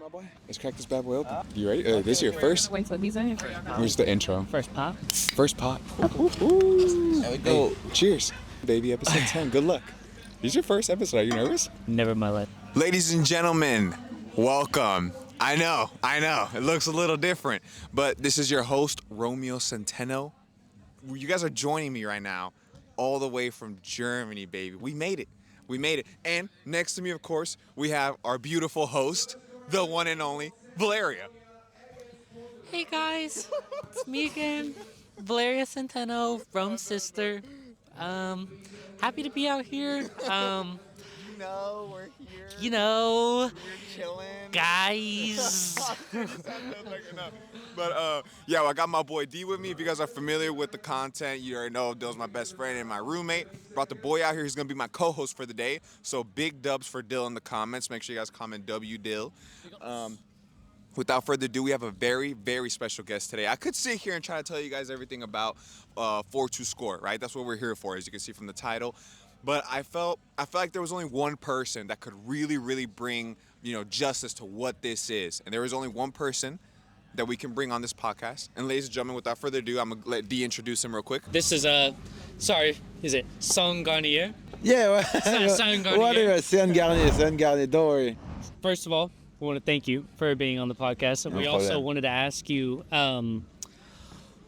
my boy. Let's crack this bad boy open. You ready? This is your first? Wait, so these are your Here's the intro. first pop? First pop. There we go. Cheers. Baby, episode 10. Good luck. This is your first episode. Are you nervous? Never in my life. Ladies and gentlemen, welcome. I know. It looks a little different, but this is your host, Romeo Centeno. You guys are joining me right now all the way from Germany, baby. We made it. And next to me, of course, we have our beautiful host, the one and only, Valeria. Hey guys, it's me again, Valeria Centeno, Rome's sister. Happy to be out here. We're here. We're chilling. Guys. But yeah, I got my boy D with me. If you guys are familiar with the content, you already know Dill's my best friend and my roommate. Brought the boy out here. He's gonna be my co-host for the day. So big dubs for Dill in the comments. Make sure you guys comment W Dill. Without further ado, we have a very, very special guest today. I could sit here and try to tell you guys everything about 4-2 score, right? That's what we're here for, as you can see from the title. But I felt like there was only one person that could really, really bring, justice to what this is. And there is only one person that we can bring on this podcast. And ladies and gentlemen, without further ado, I'm going to let D introduce him real quick. This is is it Song Garnier? Yeah, Song Garnier. whatever, Sean Garnier, don't worry. First of all, we want to thank you for being on the podcast. And we also wanted to ask you,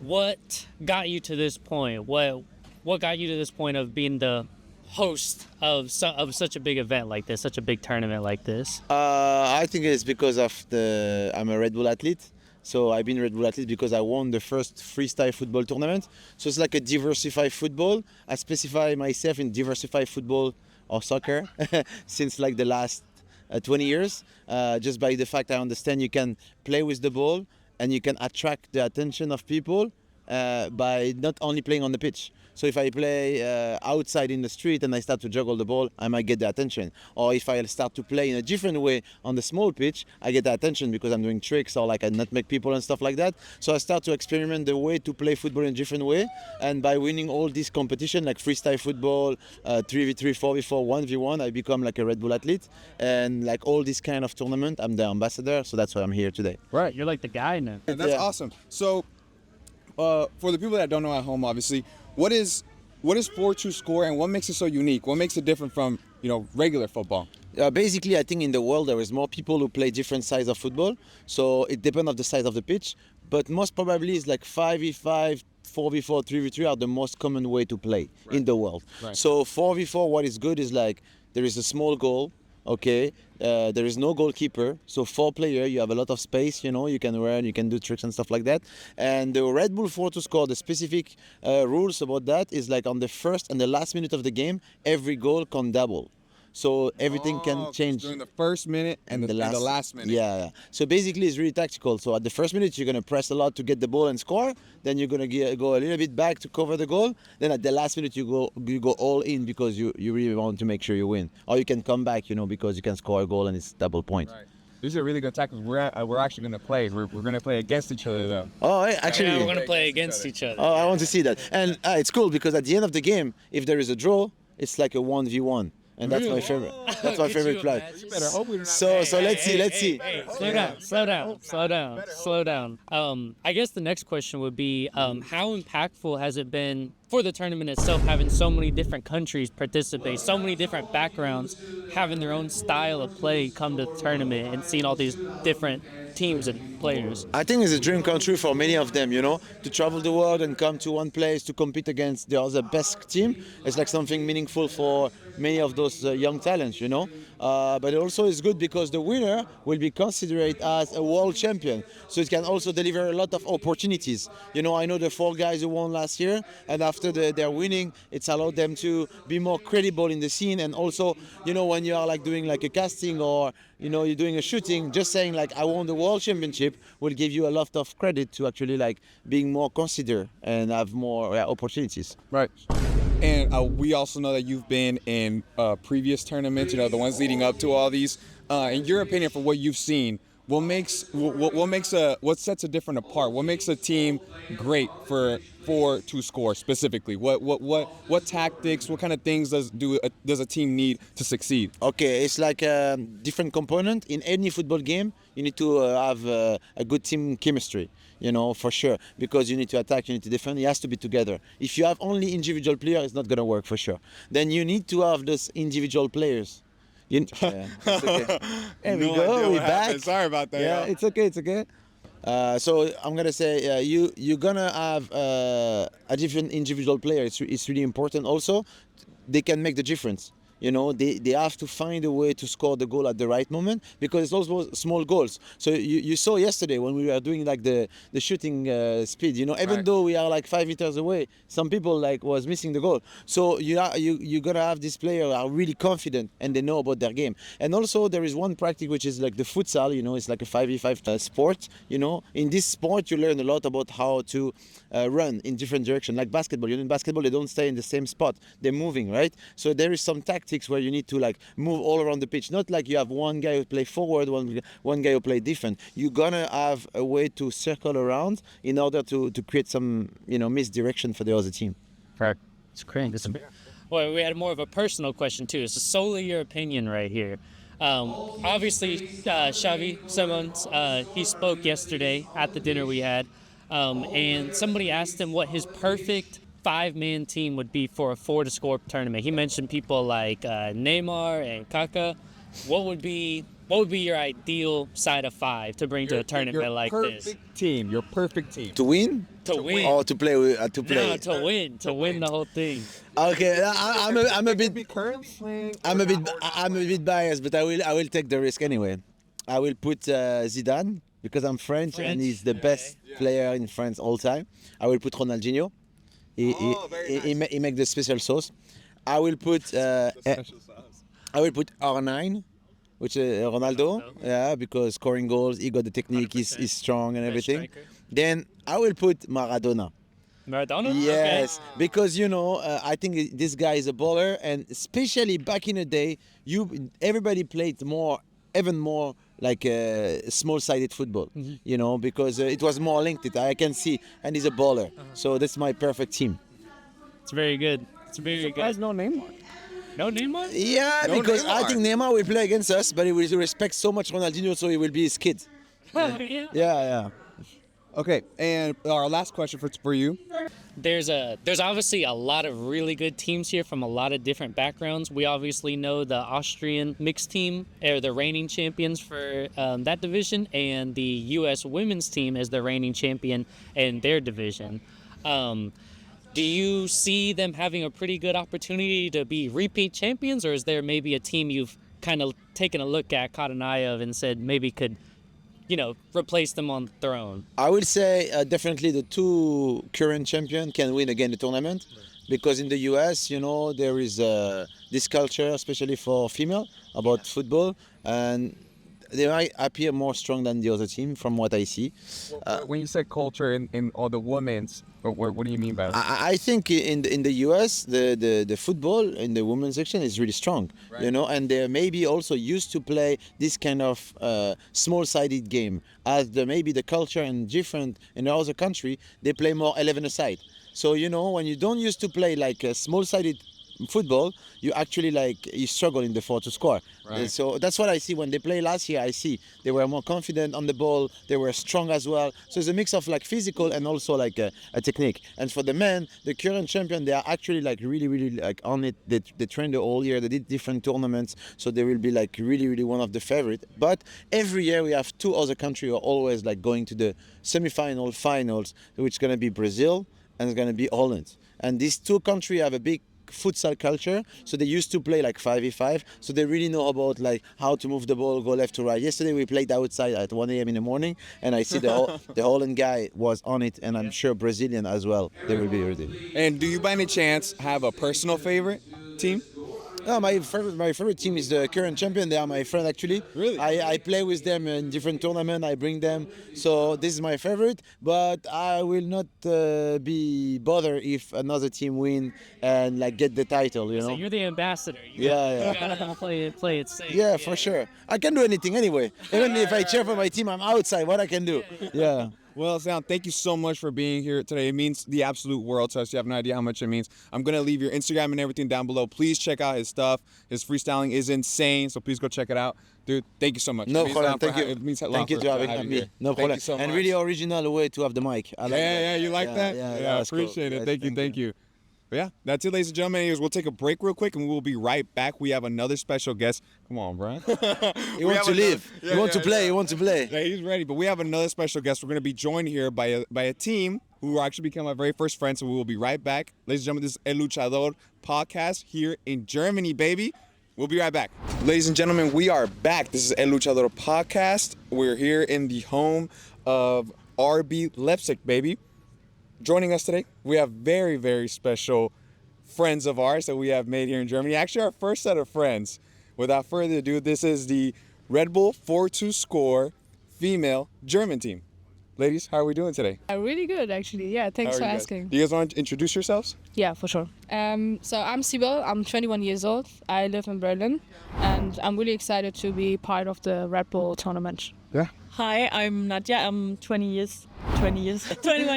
what got you to this point? What got you to this point of being the host of such a big event like this, such a big tournament like this? I think it's because I'm a RedBull athlete. So I've been a RedBull athlete because I won the first freestyle football tournament. So it's like a diversified football. I specify myself in diversified football or soccer since like the last 20 years. Just by the fact I understand you can play with the ball and you can attract the attention of people by not only playing on the pitch. So if I play outside in the street and I start to juggle the ball, I might get the attention. Or if I start to play in a different way on the small pitch, I get the attention because I'm doing tricks or like I nutmeg people and stuff like that. So I start to experiment the way to play football in a different way. And by winning all these competition like freestyle football, 3v3, 4v4, 1v1, I become like a RedBull athlete. And like all this kind of tournament, I'm the ambassador. So that's why I'm here today. Right, you're like the guy now. And that's awesome. So for the people that don't know at home, obviously, what is 4-2 score and what makes it so unique? What makes it different from, regular football? Basically, I think in the world there is more people who play different sides of football. So it depends on the size of the pitch. But most probably it's like 5v5, 4v4, 3v3 are the most common way to play in the world. Right. So 4v4, what is good is like there is a small goal. Okay, there is no goalkeeper, so 4 players, you have a lot of space, you can run, you can do tricks and stuff like that. And the RedBull 4-2 score, the specific rules about that is like on the first and the last minute of the game, every goal can double. So everything can change. During the first minute and the last minute. Yeah. So basically it's really tactical. So at the first minute, you're going to press a lot to get the ball and score. Then you're going to go a little bit back to cover the goal. Then at the last minute, you go all in because you really want to make sure you win. Or you can come back, because you can score a goal and it's double point. Right. These are really good tackles. We're actually going to play. We're going to play against each other, though. Oh, actually. Yeah, we're going to play against each other. Oh, I want to see that. And it's cool because at the end of the game, if there is a draw, it's like a 1v1. And that's my favorite. That's my favorite play. So let's see. Hey, slow down. I guess the next question would be, how impactful has it been for the tournament itself, having so many different countries participate, so many different backgrounds, having their own style of play come to the tournament and seeing all these different teams and players? I think it's a dream come true for many of them, to travel the world and come to one place to compete against the other best team. It's like something meaningful for many of those young talents, But it also is good because the winner will be considered as a world champion. So it can also deliver a lot of opportunities. I know the 4 guys who won last year, and after their winning, it's allowed them to be more credible in the scene. And also, when you are like doing like a casting or, you're doing a shooting, just saying like, I won the world championship will give you a lot of credit to actually like being more considered and have more opportunities. Right. And we also know that you've been in previous tournaments, the ones leading up to all these. In your opinion, for what you've seen, what sets a different apart? What makes a team great to score specifically? What tactics? What kind of things does a team need to succeed? Okay, it's like a different component. In any football game, you need to have a good team chemistry, for sure. Because you need to attack, you need to defend. It has to be together. If you have only individual players, it's not going to work for sure. Then you need to have those individual players. Yeah, it's okay. There we No go, idea we're what back. happened. Sorry about that, Yeah, y'all. it's okay, it's okay. So I'm gonna say you're gonna have a different individual player. It's really important. Also, they can make the difference. They have to find a way to score the goal at the right moment because it's also small goals. So you saw yesterday when we were doing like the shooting speed. Even Right. though we are like 5 meters away, some people like was missing the goal. So you gotta have these players are really confident and they know about their game. And also there is one practice which is like the futsal. It's like a 5v5 sport. In this sport you learn a lot about how to run in different directions. Like basketball. In basketball they don't stay in the same spot. They're moving, right? So there is some tactics where you need to like move all around the pitch. Not like you have one guy who play forward, one guy who play different. You're gonna have a way to circle around in order to create some misdirection for the other team. Correct. It's great. Well, we had more of a personal question too. It's solely your opinion right here. Obviously, Xavi Simons, he spoke yesterday at the dinner we had, and somebody asked him what his perfect five-man team would be for a four-to-score tournament. He mentioned people like Neymar and Kaká. What would be your ideal side of five to bring to a tournament like this? Your perfect team. To win? To win. Or to play to play. No, to win the whole thing. Okay, I'm a bit Currently, I'm a bit biased, but I will take the risk anyway. I will put Zidane because I'm French and he's the best player in France all time. I will put Ronaldinho. He make the special sauce. I will put R9, which is Ronaldo. Yeah, because scoring goals, he got the technique, he's strong and everything. striker. Then I will put Maradona. Maradona? Yes, because I think this guy is a baller, and especially back in the day, everybody played even more like small-sided football, because it was more linked. I can see, and he's a baller. So that's my perfect team. It's very good. It's very good. no Neymar. No Neymar? Yeah, No because I Neymar. think Neymar will play against us, but he will respect so much Ronaldinho, so he will be his kid. Yeah. Yeah. Okay, and our last question for you. There's obviously a lot of really good teams here from a lot of different backgrounds. We obviously know the Austrian mixed team are the reigning champions for that division, and the U.S. women's team is the reigning champion in their division. Do you see them having a pretty good opportunity to be repeat champions, or is there maybe a team you've kind of taken a look at, caught an eye of, and said maybe could, replace them on the throne? I will say definitely the two current champions can win again the tournament, because in the US, there is this culture, especially for female, about football, and they might appear more strong than the other team from what I see. When you say culture in all the women's, what do you mean by that? I think in the US the football in the women's section is really strong, and they're maybe also used to play this kind of small-sided game, as maybe the culture and different in other country they play more 11-a-side. So when you don't used to play like a small-sided football, you actually you struggle in the four to score. Right. So that's what I see when they play last year. I see they were more confident on the ball, they were strong as well. So it's a mix of physical and also a technique. And for the men, the current champion, they are actually really on it. They trained the whole year, they did different tournaments, so they will be really one of the favorite. But every year we have two other countries who are always going to the semi-final, finals, which is going to be Brazil and it's going to be Holland. And these two countries have a big futsal culture, so they used to play 5v5, so they really know about how to move the ball, go left to right. Yesterday we played outside at 1 a.m. in the morning, and I see the Holland guy was on it, and I'm sure Brazilian as well, they will be ready. And do you by any chance have a personal favorite team? My favorite team is the current champion. They are my friend actually. Really? I play with them in different tournaments. I bring them. So this is my favorite. But I will not be bothered if another team win and like get the title. You So know. you're the ambassador. Yeah. You gotta play it safe. Yeah, for sure. I can do anything anyway. Even if I cheer for my team, I'm outside. What I can do? Yeah. Well, Sam, thank you so much for being here today. It means the absolute world to us. You have no idea how much it means. I'm going to leave your Instagram and everything down below. Please check out his stuff. His freestyling is insane, so please go check it out. Dude, thank you so much. No It means problem. a lot for Thank you. it means a lot Thank you for to having having me. you here. No Thank problem. you so And much. really original way to have the mic. I like that. Yeah, you like that? Yeah, I that's cool. appreciate it. Yes, Thank you. But yeah, that's it, ladies and gentlemen. Anyways, we'll take a break real quick, and we'll be right back. We have another special guest. Come on, Brian. You want to leave. You want to play. You want to play. Yeah, he's ready. But we have another special guest. We're going to be joined here by a team who actually became my very first friends. So we will be right back. Ladies and gentlemen, this is El Luchador podcast here in Germany, baby. We'll be right back. Ladies and gentlemen, we are back. This is El Luchador podcast. We're here in the home of RB Leipzig, baby. Joining us today, we have very, very special friends of ours that we have made here in Germany. Actually, our first set of friends. Without further ado, this is the RedBull 4-2 score female German team. Ladies, how are we doing today? Really good, actually. Yeah, thanks for How are you guys? asking. Do you guys want to introduce yourselves? Yeah, for sure. So I'm Sibel. I'm 21 years old. I live in Berlin, and I'm really excited to be part of the Red Bull tournament. Yeah. Hi, I'm Nadja. I'm 21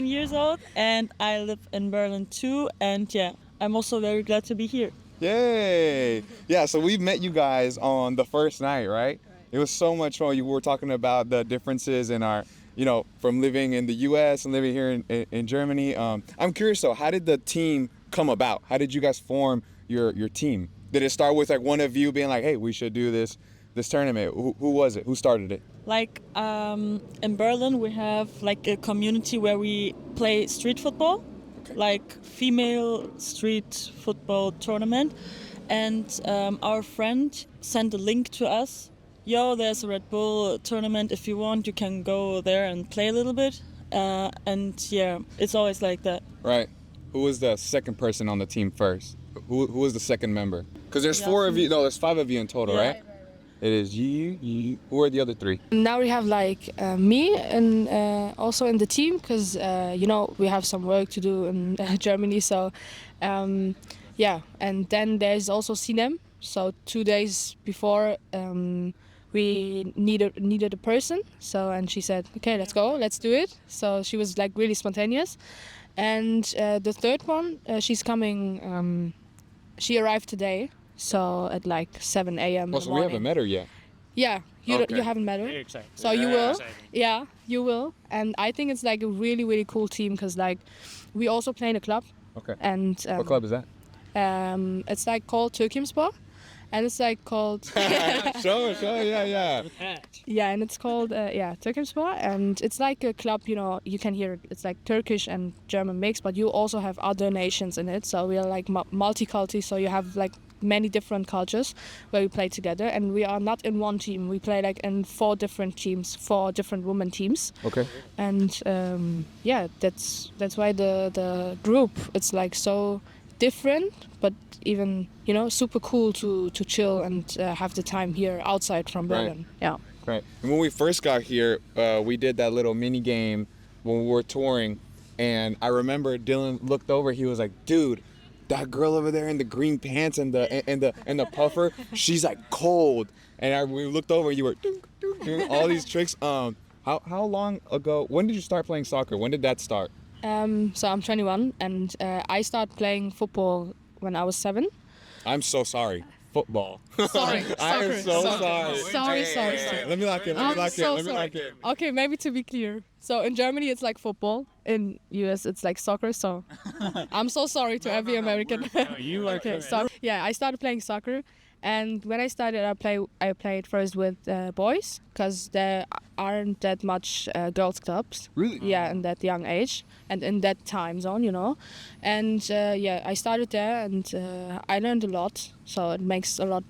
years old, and I live in Berlin too. And yeah, I'm also very glad to be here. Yay! Yeah, so we met you guys on the first night, right? It was so much fun. You were talking about the differences in our, from living in the U.S. and living here in Germany. I'm curious though, how did the team come about? How did you guys form your team? Did it start with like one of you being like, hey, we should do this tournament? Who was it? Who started it? Like in Berlin, we have like a community where we play street football, like female street football tournament. And our friend sent a link to us. Yo, there's a Red Bull tournament. If you want, you can go there and play a little bit. And yeah, it's always like that. Right. Who was the second person on the team first? Who was the second member? Because there's four of you. No, there's 5 of you in total, right? It is you. Who are the other 3? Now we have like me and also in the team because we have some work to do in Germany. So yeah, and then there's also Sinem. So 2 days before we needed a person. So and she said, okay, let's go, let's do it. So she was like really spontaneous. And the third one, she's coming. She arrived today. So at like 7 a.m. Oh, so we haven't met her yet. Yeah, you Okay. haven't met her. Very excited. So you Very will. exciting. Yeah, you will. And I think it's like a really, really cool team because like we also play in a club. Okay. And What club is that? it's like called Turkimspor. And it's like called Show, yeah. yeah, and it's called Turkimspor, and it's like a club. You can hear it's like Turkish and German mix, but you also have other nations in it. So we are like multicultural. So you have like many different cultures where we play together, and we are not in one team. We play like in 4 different teams, 4 different women teams. Okay. And yeah, that's why the group it's like so different, but even super cool to chill and have the time here outside from Berlin. Yeah. Right. And when we first got here, we did that little mini game when we were touring, and I remember Dylan looked over. He was like, "Dude, that girl over there in the green pants and the puffer, she's like cold." And we looked over. You were doing all these tricks. How long ago? When did you start playing soccer? When did that start? So I'm 21, and I started playing football when I was 7. I'm so sorry. Football. Sorry, I am so sorry. Sorry. Let me lock in. I'm so sorry. Okay, maybe to be clear. So in Germany it's like football. In US it's like soccer. So I'm so sorry to every American. You are Okay, correct. so yeah, I started playing soccer, and when I started, I played first with boys because there aren't that much girls clubs. Really? Yeah, in that young age and in that time zone, And yeah, I started there, and I learned a lot. So it makes a lot,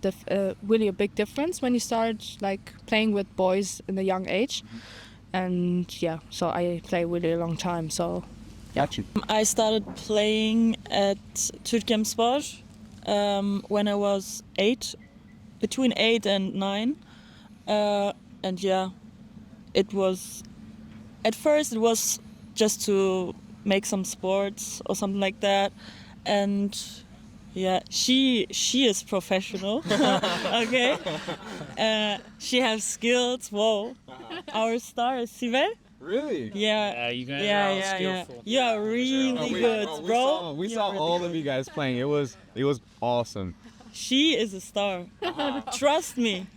really a big difference when you start like playing with boys in a young age. And yeah, so I play really a long time. So Got you. I started playing at Turkimspor when I was 8, between 8 and 9. And yeah, it was, at first it was just to make some sports or something like that. And yeah, she is professional. Okay. She has skills. Whoa. Our star is Sive. Really? Yeah. You guys Yeah, are all yeah, yeah. skillful. You are really good, bro. We You saw are really all good. of you guys playing. It was awesome. She is a star. Trust me,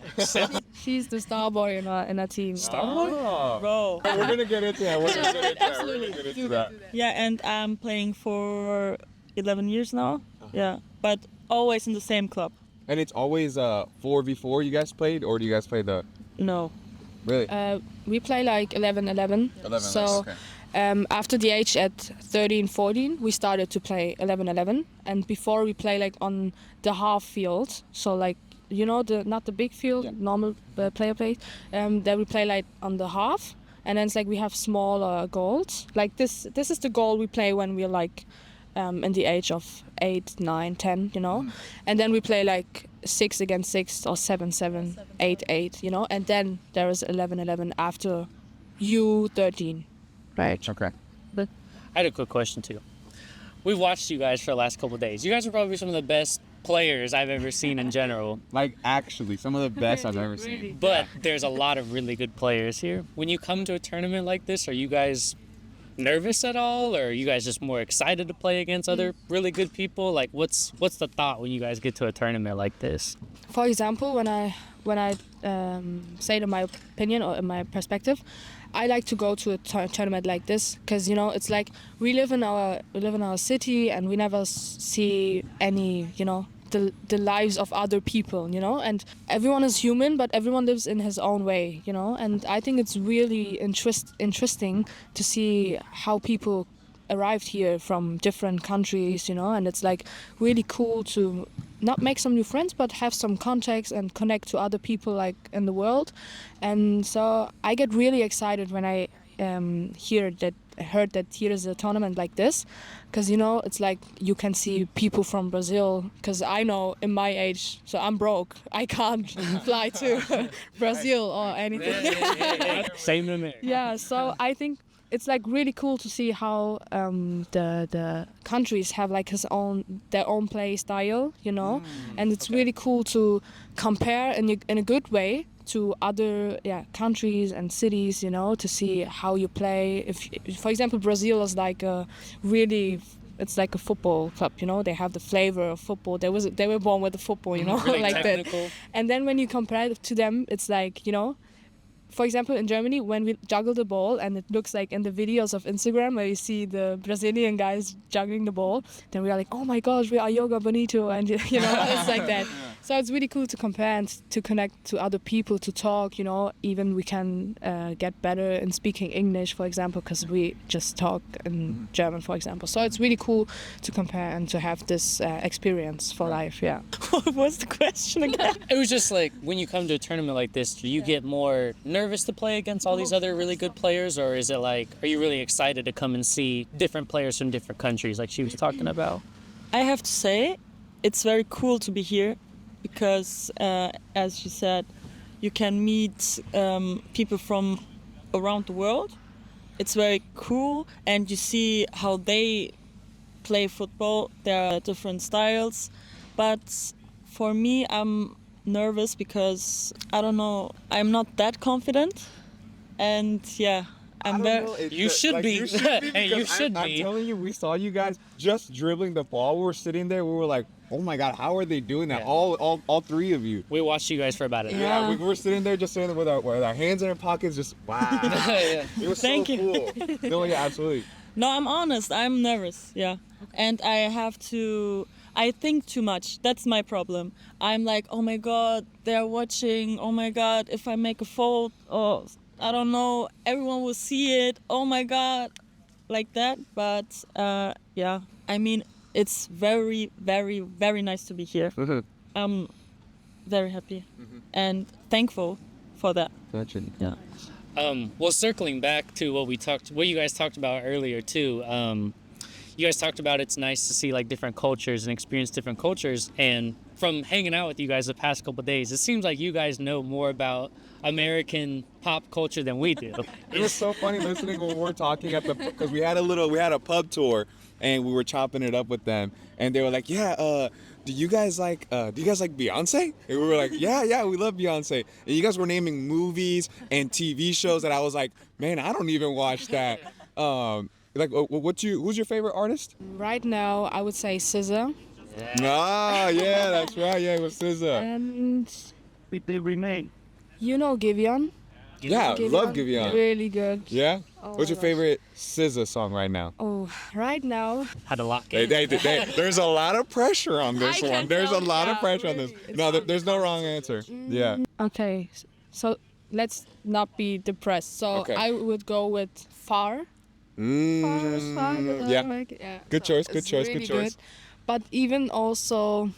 She's the star boy in our team. Oh. bro. We're gonna get into that. We're gonna get into that. We're gonna get into that. Yeah, and I'm playing for 11 years now. Yeah, but always in the same club. And it's always 4v4 you guys played, or do you guys play the No. really? We play like 11-11. 11, So okay. after the age at 13, 14, we started to play 11-11. And before we play like on the half field, so like, you know, not the big field, Yeah. normal player plays. Then we play like on the half. And then it's like we have smaller goals. Like this is the goal we play when we're like in the age of 8, 9, 10, you know. And then we play like 6 against 6 or 7-7, 8-8, you know. And then there is 11-11 after U13. Right. Okay. But I had a quick question too. We've watched you guys for the last couple of days. You guys are probably some of the best players I've ever seen in general. Like actually, some of the best I've ever seen. But there's a lot of really good players here. When you come to a tournament like this, are you guys nervous at all, or are you guys just more excited to play against other really good people? Like, what's the thought when you guys get to a tournament like this? for example, when I say to my opinion or my perspective, I like to go to a tournament like this because, you know, it's like we live in our city and we never see any, you know, the lives of other people, you know, and everyone is human, but everyone lives in his own way, you know, and I think it's really interesting to see how people arrived here from different countries, you know, and it's like really cool to not make some new friends, but have some contacts and connect to other people like in the world. And so I get really excited when I heard that here is a tournament like this, because, you know, it's like you can see people from Brazil, because I know in my age, so I'm broke, I can't fly to Brazil or anything. Same to me. Yeah, so I think it's like really cool to see how the countries have like their own play style, you know, and it's really cool to compare in a good way to other countries and cities, you know, to see how you play. If for example, Brazil is like it's like a football club, you know. They have the flavor of football. They were born with the football, you know, Really like technical. that. And then when you compare it to them, it's like, you know, for example, in Germany, when we juggle the ball and it looks like in the videos of Instagram where you see the Brazilian guys juggling the ball, then we are like, oh my gosh, we are yoga bonito, and you know, it's like that. So it's really cool to compare and to connect to other people, to talk, you know. Even we can get better in speaking English, for example, because we just talk in German, for example. So it's really cool to compare and to have this experience for life, yeah. What was the question again? It was just like, when you come to a tournament like this, do you get more nervous to play against all these other really good players, or is it like, are you really excited to come and see different players from different countries like she was talking about? I have to say, it's very cool to be here because, as you said, you can meet people from around the world. It's very cool, and you see how they play football. There are different styles, but for me, I'm nervous because I don't know, I'm not that confident, and yeah, I'm very. You should be. Hey, you should I'm be. telling you, we saw you guys just dribbling the ball. We were sitting there. We were like, oh my god, how are they doing that? Yeah. All three of you. We watched you guys for about an hour. Yeah, we were sitting there, just sitting there with our hands in our pockets, just wow. It was Thank so you. cool. No, yeah, absolutely. No, I'm honest. I'm nervous. Yeah, and I have to. I think too much. That's my problem. I'm like, oh my god, they're watching. Oh my god, if I make a fault, or I don't know, everyone will see it. Oh my god, like that. But yeah, I mean, it's very, very, very nice to be here. I'm very happy and thankful for that. Yeah. Well, circling back to what you guys talked about earlier too. you guys talked about it's nice to see like different cultures and experience different cultures. And from hanging out with you guys the past couple of days, it seems like you guys know more about American pop culture than we do. It was so funny listening when we were talking at the because we had a pub tour and we were chopping it up with them and they were like, yeah, do you guys like Beyonce? And we were like, yeah, we love Beyonce. And you guys were naming movies and TV shows that I was like, man, I don't even watch that. Who's your favorite artist? Right now, I would say SZA. Ah, yeah, that's right. Yeah, it was SZA. And We did remake. you know Giveon? Yeah, love Giveon. Really good. Yeah. Oh What's my your favorite SZA song right now? Oh, right now. Had a lock in. There's a lot of pressure on this I one. can There's a tell, lot of yeah, pressure on this. really. It's No, hard, there's no wrong answer. Yeah. Okay, so let's not be depressed. So Okay. I would go with Far. Yeah. Good choice, good it's choice, really good choice. But even also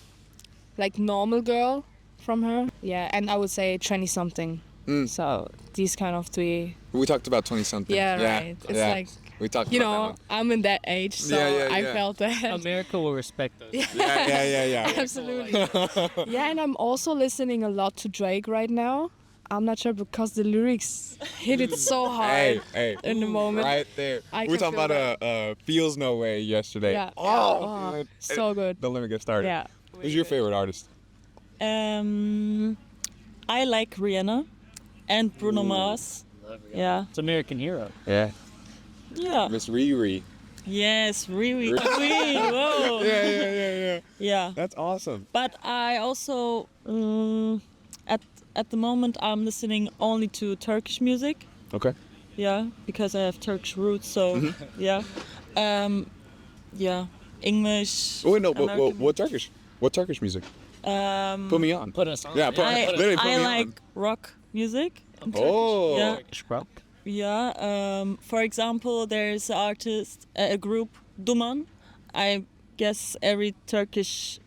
like Normal Girl from her. Yeah, and I would say 20 something. So these kind of three. We talked about 20 something. Yeah, right. It's like, we talked you about know, that one. I'm in that age, so Yeah, I yeah. felt that. America will respect us. Yeah. Absolutely. Yeah, and I'm also listening a lot to Drake right now. I'm not sure because the lyrics hit it so hard Hey. in the moment. Right there. I We were can talking feel about Feels No Way yesterday. Yeah. Oh, man. So good. Don't let me get started. Yeah. Who's your favorite artist? I like Rihanna and Bruno Mars. Yeah. It's American hero. Yeah. Yeah. Miss Riri. Yes, really. Whoa. Yeah. Yeah. That's awesome. But I also at the moment I'm listening only to Turkish music. Okay. Yeah, because I have Turkish roots. So yeah, yeah, English. Oh wait, no, but American. what Turkish music? Put me on. Put us on. Yeah, literally put I me like on. rock music. in Oh. Turkish. Scrub. Yeah. For example, there's an artist, a group, Duman. I guess every Turkish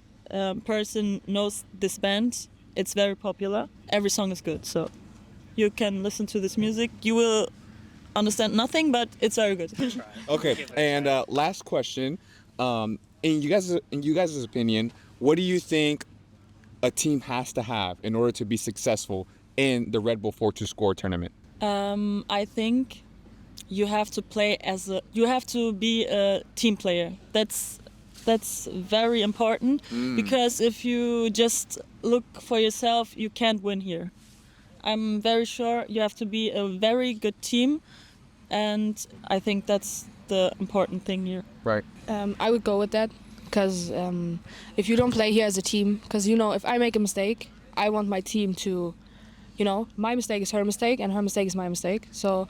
person knows this band. It's very popular. Every song is good, so you can listen to this music. You will understand nothing, but it's very good. Okay, and last question. In you guys' opinion, what do you think a team has to have in order to be successful in the Red Bull 4 to Score tournament? I think you have to you have to be a team player. That's very important because if you just look for yourself, you can't win here. I'm very sure you have to be a very good team, and I think that's the important thing here. Right. I would go with that because if you don't play here as a team, because you know, if I make a mistake, I want my team to, you know, my mistake is her mistake and her mistake is my mistake. So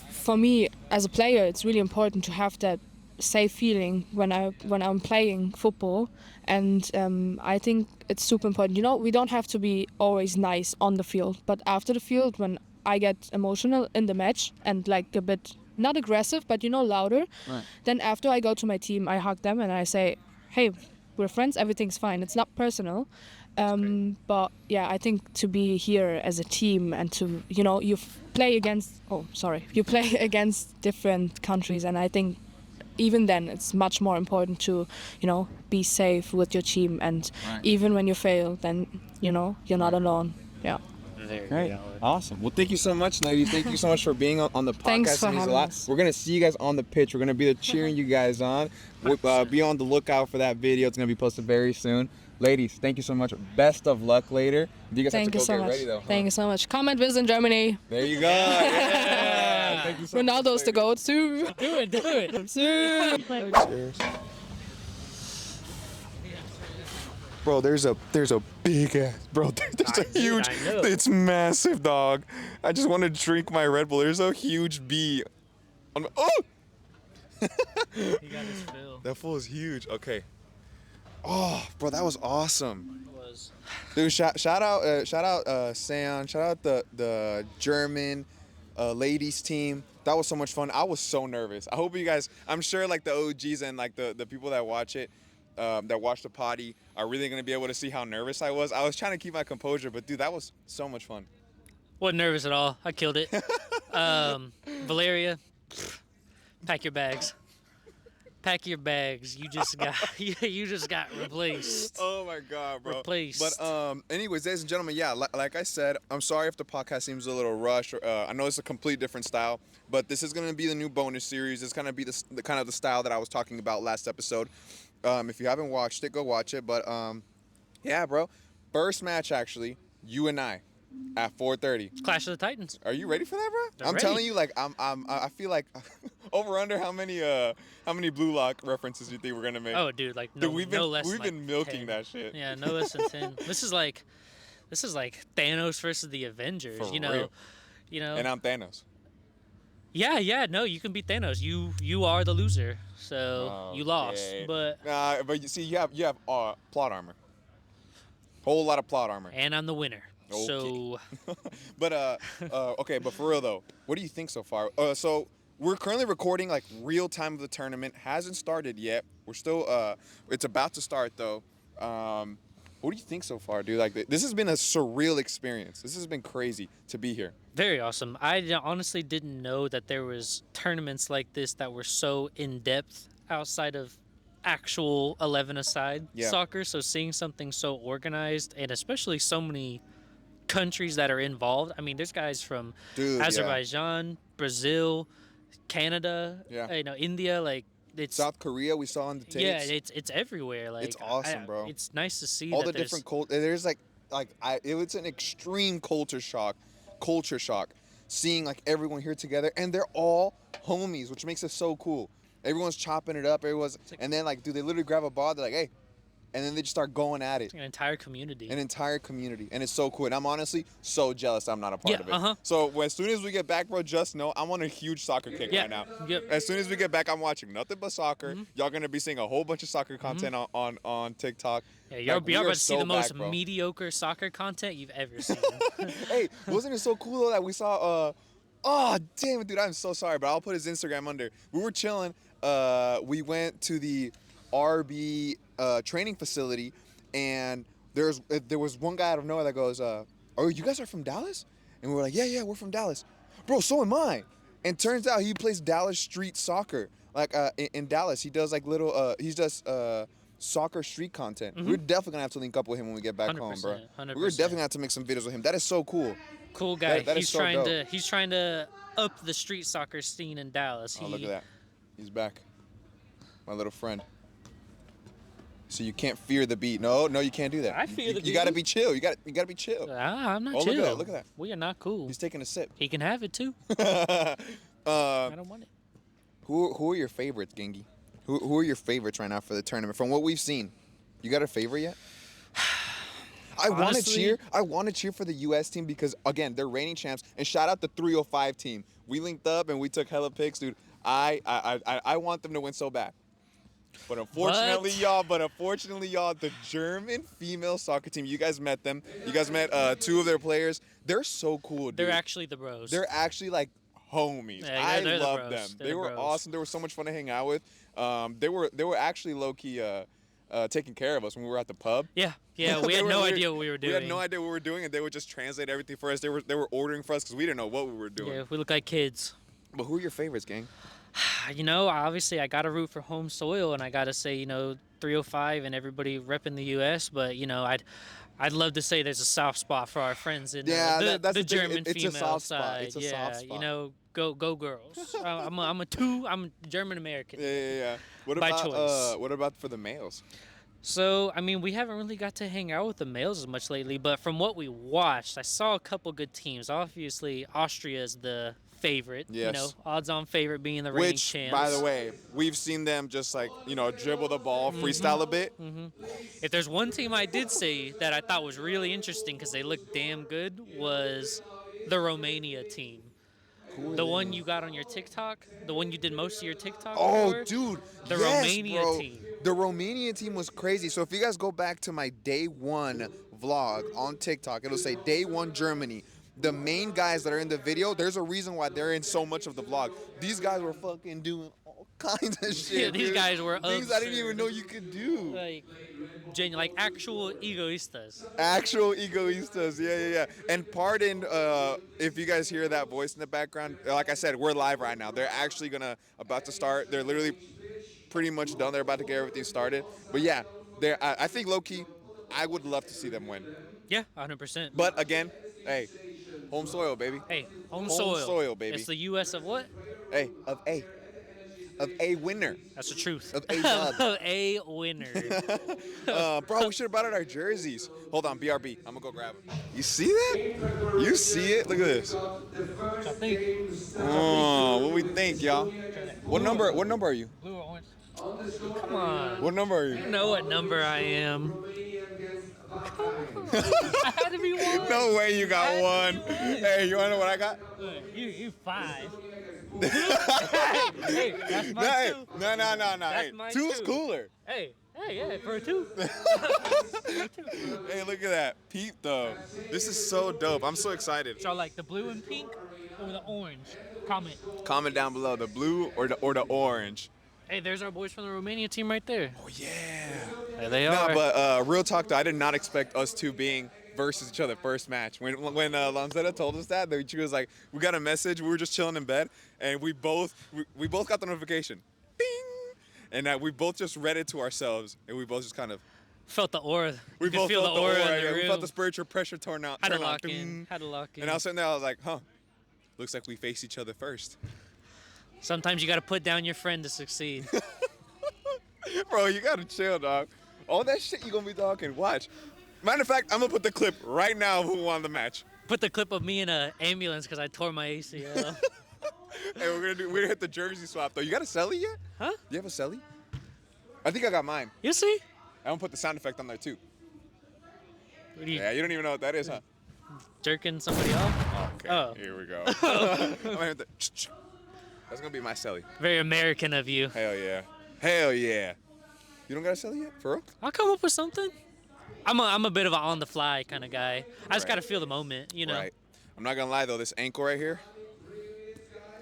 for me as a player, it's really important to have that safe feeling when I'm playing football, and I think it's super important. You know, we don't have to be always nice on the field, but after the field, when I get emotional in the match and like a bit not aggressive, but you know, louder, Right. then after I go to my team, I hug them and I say, hey, we're friends, everything's fine, it's not personal. But yeah, I think to be here as a team and to, you know, you play against different countries, and I think even then it's much more important to, you know, be safe with your team, and Right. even when you fail, then, you know, you're not alone. Yeah. Great. Awesome. Well, thank you so much, ladies. Thank you so much for being on the podcast. Thanks for It means a having lot. us. We're going to see you guys on the pitch. We're going to be there cheering you guys on. Be on the lookout for that video. It's going to be posted very soon. Ladies, thank you so much. Best of luck later. You guys Thank you have to so go get much. ready, though. Thank you so much. Comment with in Germany. There you go. Yeah. Thank you so much. Ronaldo's the goat too. Do it. Cheers. Bro, there's a big ass, bro. There's a huge. I know. It's massive, dog. I just want to drink my Red Bull. There's a huge bee. Oh, He got his fill. that fool is huge. Okay. Oh, bro, that was awesome. Dude, shout out Sam. Shout out the German ladies team. That was so much fun. I was so nervous. I hope you guys. I'm sure like the OGs and like the people that watch it, that watch the potty, are really gonna be able to see how nervous I was. I was trying to keep my composure, but dude, that was so much fun. Wasn't nervous at all. I killed it. Valeria, pack your bags. pack your bags. You just got you just got replaced. Oh my god, bro. Replaced. But anyways, ladies and gentlemen, yeah, like I said, I'm sorry if the podcast seems a little rushed. I know it's a complete different style, but this is gonna be the new bonus series. It's gonna be the kind of the style that I was talking about last episode. If you haven't watched it, go watch it. But yeah, bro. First match actually, you and I, at 4:30. Clash of the Titans. Are you ready for that, bro? I'm I'm ready. telling you, like I feel like over under how many Blue Lock references do you think we're gonna make? Oh, dude, like no, Dude, we've no less. been than milking 10. that shit. Yeah, no less than 10. This is like Thanos versus the Avengers. For you know, real. you know. And I'm Thanos. Yeah. No, you can beat Thanos. You are the loser, so you lost. Okay. But But you see, you have plot armor. Whole lot of plot armor. and I'm the winner. Okay. So But okay, but for real though, what do you think so far? So we're currently recording like real time of the tournament. Hasn't started yet. We're still it's about to start though. What do you think so far, dude? Like this has been a surreal experience. This has been crazy to be here. very awesome. I honestly didn't know that there was tournaments like this that were so in depth outside of actual 11-a-side Yeah. soccer. So seeing something so organized and especially so many countries that are involved. I mean, there's guys from Dude, yeah. Azerbaijan, Brazil, Canada, Yeah. India. Like it's South Korea, we saw on the tapes. yeah, it's everywhere. Like It's awesome, bro. It's nice to see all that the different there's it was an extreme culture shock seeing like everyone here together, and they're all homies, which makes it so cool. Everyone's chopping it up, and then like, dude, they literally grab a ball, they're like, hey, and then they just start going at it. an entire community. An entire community, and it's so cool. And I'm honestly so jealous I'm not a part Yeah, of it. uh-huh. So as soon as we get back, bro, just know I'm on a huge soccer kick Yeah, right now. yep. As soon as we get back, I'm watching nothing but soccer. Mm-hmm. Y'all gonna be seeing a whole bunch of soccer content on TikTok. Yeah, you're Like, we about are to see so the most back, bro. mediocre soccer content you've ever seen. Hey, wasn't it so cool though that we saw oh damn it, dude, I'm so sorry, but I'll put his Instagram under. We were chilling, we went to the RB training facility, and there was one guy out of nowhere that goes, oh, you guys are from Dallas? And we were like, yeah, we're from Dallas. Bro, so am I. And turns out he plays Dallas street soccer. Like in Dallas, he does like little he does soccer street content. We're definitely gonna have to link up with him when we get back home, bro. 100%, We're definitely gonna have to make some videos with him. That is so cool. Cool guy. That is he's so trying dope. he's trying to up the street soccer scene in Dallas. Oh, look at that. He's back. My little friend. So you can't fear the beat. No, you can't do that. I fear the You beat. gotta be chill. You gotta be chill. I'm not Oh, chill. look at that. We are not cool. He's taking a sip. He can have it too. I don't want it. Who are your favorites, Gengi? Who are your favorites right now for the tournament? From what we've seen, you got a favorite yet? I want to Honestly- cheer for the U.S. team because again they're reigning champs. And shout out the 305 team. We linked up and we took hella pics, dude. I want them to win so bad. But unfortunately, y'all, the German female soccer team, you guys met them. You guys met two of their players. They're so cool, dude. They're actually the bros. They're actually like homies. Yeah, they're the I love bros. them. They're They the were bros. awesome. They were so much fun to hang out with. They were actually low key taking care of us when we were at the pub. yeah. We They had were no literally- idea what we were doing. We had no idea what we were doing, and they would just translate everything for us. They were ordering for us because we didn't know what we were doing. Yeah, we look like kids. But who are your favorites, gang? You know, obviously I got to root for home soil, and I got to say, 305 and everybody repping the U.S. But I'd love to say there's a soft spot for our friends in Yeah, that's the the thing. German It's a female soft spot. side. It's a yeah, soft spot. Go girls. I'm a German American. Yeah. What By about choice. what about for the males? So, I mean, we haven't really got to hang out with the males as much lately, but from what we watched, I saw a couple good teams. Obviously, Austria is the favorite. Yes. Odds-on favorite being the reigning Which, champs. by the way, we've seen them just like dribble the ball, freestyle a bit. If there's one team I did see that I thought was really interesting because they looked damn good was the Romania team. The one you got on your TikTok, the one you did most of your TikTok Oh, for. dude. The yes, Romania bro. team. The Romania team was crazy. So if you guys go back to my day one vlog on TikTok, it'll say day one Germany. The main guys that are in the video, there's a reason why they're in so much of the vlog. These guys were fucking doing all kinds of shit. Yeah, these dude. guys were things I didn't absurd. even know you could do. Like actual egoistas. Actual egoistas, yeah. And pardon if you guys hear that voice in the background. Like I said, we're live right now. They're actually about to start. They're literally pretty much done. They're about to get everything started. But yeah, I think low key, I would love to see them win. Yeah, 100%. But again, hey, home soil, baby. Hey, home Home soil. soil, baby. It's the U.S. of what? Hey, of a winner. That's the truth. Of a dub. A winner. Bro, we should have brought out our jerseys. Hold on, BRB. I'm gonna go grab them. You see that? You see it? Look at this. I think Oh, what we think, y'all? What number? What number are you? blue or orange. Come on. What number are You you? know what number I am. I had to be one. No way you got one. Hey, you wanna know what I got? You 5. Hey, that's my Hey, 2. no. That's Hey, my two's two. cooler. Hey, yeah, for a 2. Hey, look at that. Peep though. This is so dope. I'm so excited. So like the blue and pink or the orange? Comment. Comment down below the blue or the orange. Hey, there's our boys from the Romania team right there. Oh yeah. There they Nah, are. but real talk though, I did not expect us two being versus each other first match. When Lanzetta told us that she was like, we got a message. We were just chilling in bed, and we both got the notification, ding, and we both just read it to ourselves, and we both just kind of Felt the aura. we You could both feel felt the aura in yeah, the we room. felt the spiritual pressure turn out. Had to turn on, lock in. ding. Had to lock in. And I was sitting there, I was like, huh, looks like we face each other first. Sometimes you got to put down your friend to succeed. Bro, you gotta chill, dog. All that shit you gonna be talking. Watch. Matter of fact, I'm gonna put the clip right now of who won the match. Put the clip of me in an ambulance because I tore my ACL. Hey, we're gonna hit the jersey swap though. You got a celly yet? Huh? You have a celly? I think I got mine. You see? I'm gonna put the sound effect on there too. What are you Yeah, you don't even know what that is, huh? jerking somebody off? Okay. Oh. Here we go. I'm gonna hit the That's gonna be my celly. Very American of you. Hell yeah. Hell yeah. You don't got a celly yet? For real? I'll come up with something. I'm a bit of an on the fly kind of guy. I just Right. got to feel the moment, you know. Right. I'm not gonna lie though, this ankle right here.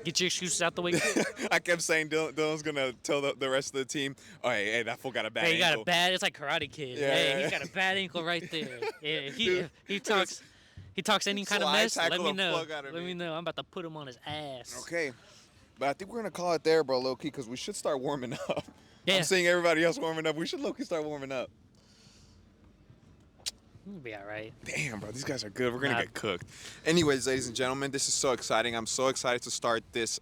Get your excuses out the way. quick. I kept saying Dylan's gonna tell the rest of the team, oh hey, that fool got a bad Hey, you ankle. got a bad. It's like Karate Kid. Yeah, Hey, yeah, he's yeah. got a bad ankle right there. Yeah, if Dude, he talks any kind of slide mess, let tackle me the know. fuck out of Let me. me know. I'm about to put him on his ass. Okay. But I think we're gonna call it there, bro, low key, because we should start warming up. Yeah. I'm seeing everybody else warming up. We should low key start warming up. We'll be all right. Damn, bro, these guys are good. We're gonna Nah. get cooked. Anyways, ladies and gentlemen, this is so exciting. I'm so excited to start this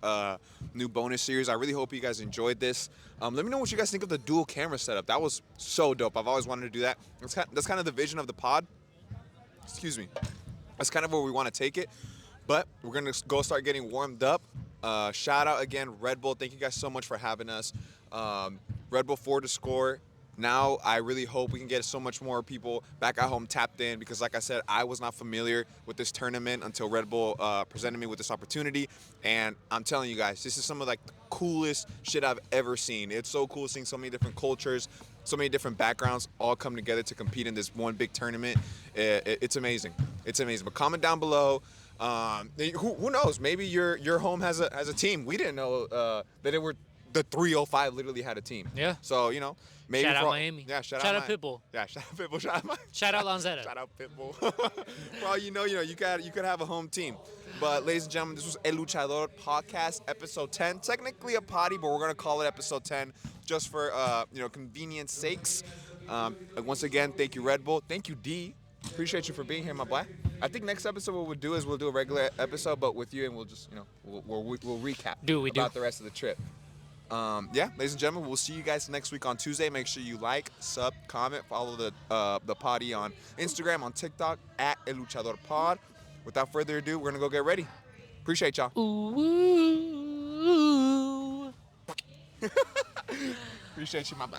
new bonus series. I really hope you guys enjoyed this. Let me know what you guys think of the dual camera setup. That was so dope. I've always wanted to do that. That's kind of the vision of the pod. Excuse me. That's kind of where we want to take it. But we're gonna go start getting warmed up. Shout out again, RedBull. Thank you guys so much for having us. RedBull 4 to score. Now I really hope we can get so much more people back at home tapped in, because like I said, I was not familiar with this tournament until Red Bull presented me with this opportunity. And I'm telling you guys, this is some of like the coolest shit I've ever seen. It's so cool seeing so many different cultures, so many different backgrounds all come together to compete in this one big tournament. It's amazing. It's amazing. But comment down below. Who knows? Maybe your home has a team. We didn't know that it were the 305 literally had a team. Yeah. So maybe Shout out for- Miami. Yeah. Shout out out Pitbull. Yeah. Shout out Pitbull. Shout out Miami. Shout out Lanzetta. Shout out Pitbull. For all you know, you could have a home team. But ladies and gentlemen, this was El Luchador podcast episode 10. Technically a potty, but we're gonna call it episode 10 just for convenience sakes. Once again, thank you Red Bull. Thank you D. Appreciate you for being here, my boy. I think next episode what we'll do is we'll do a regular episode, but with you, and we'll just we'll recap Do what we do. about the rest of the trip. Yeah, ladies and gentlemen, we'll see you guys next week on Tuesday. Make sure you like, sub, comment, follow the potty on Instagram, on TikTok at El Luchador Pod. Without further ado, we're gonna go get ready. Appreciate y'all. Ooh. Appreciate you, my boy.